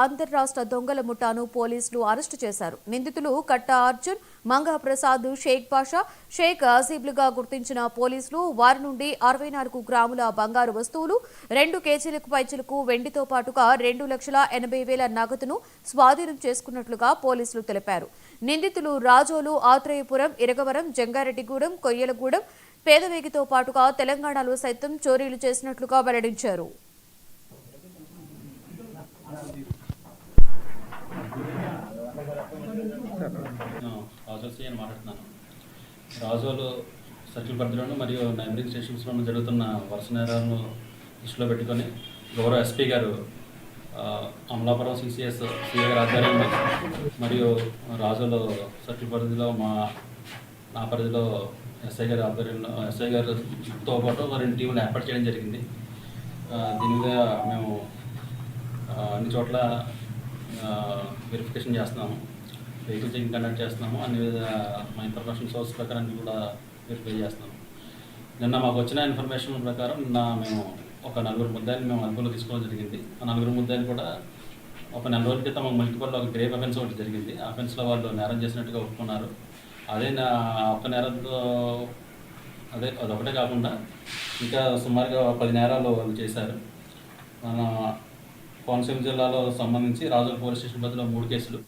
అంతర్రాష్ట్ర దొంగల ముఠాను పోలీసులు అరెస్టు చేశారు. నిందితులు కట్టా అర్జున్, మంగా ప్రసాద్, షేక్ పాషా, షేక్ ఆసిబ్లుగా గుర్తించిన పోలీసులు వారి నుండి 64 గ్రాముల బంగారు వస్తువులు, 2 కేజీలకు పైచిలకు వెండితో పాటుగా 2,80,000 నగదును స్వాధీనం చేసుకున్నట్లుగా పోలీసులు తెలిపారు. నిందితులు రాజోలు, ఆత్రేయపురం, ఇరగవరం, జంగారెడ్డిగూడెం, కొయ్యలగూడెం, పేదవేగితో పాటుగా తెలంగాణలో సైతం చోరీలు చేసినట్లుగా వెల్లడించారు. రాజోలు మాట్లాడుతున్నాను. రాజోలు సర్కిల్ పరిధిలోను మరియు నైబరింగ్ స్టేషన్స్లోనూ జరుగుతున్న వరుస నేరాలను దృష్టిలో పెట్టుకొని గౌరవ ఎస్పీ గారు అమలాపురం సిసిఎస్ సిఐ గారి ఆధ్వర్యంలో మరియు రాజోలు సర్కిల్ పరిధిలో నా పరిధిలో ఎస్ఐ గారి ఆధ్వర్యంలో ఎస్ఐ గారితో పాటు 2 టీములు ఏర్పాటు చేయడం జరిగింది. దీని మీద మేము అన్ని చోట్ల వెరిఫికేషన్ చేస్తున్నాము, వెహికల్ చెకింగ్ కండక్ట్ చేస్తున్నాము. అన్ని మా ఇన్ఫర్మేషన్ సోర్స్ ప్రకారం కూడా వెరిఫై చేస్తున్నాము. నిన్న మాకు వచ్చిన ఇన్ఫర్మేషన్ ప్రకారం మేము ఒక 4 ముద్దాయిలు మేము అదుపులో తీసుకోవడం జరిగింది. ఆ 4 ముద్దాయిలు కూడా ఒక 4 రోజుల క్రితం మున్సిపల్లో ఒక గ్రేవ్ అఫెన్స్ ఒకటి జరిగింది. ఆ అఫెన్స్లో వాళ్ళు నేరం చేసినట్టుగా ఒప్పుకున్నారు. అదే ఒక్క నేరంతో అదొకటే కాకుండా ఇంకా సుమారుగా 10 నేరాలు వాళ్ళు చేశారు. మన కోనసీమ జిల్లాలో సంబంధించి రాజోలు పోలీస్ స్టేషన్ పరిధిలో 3 కేసులు.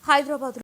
హైదరాబాద్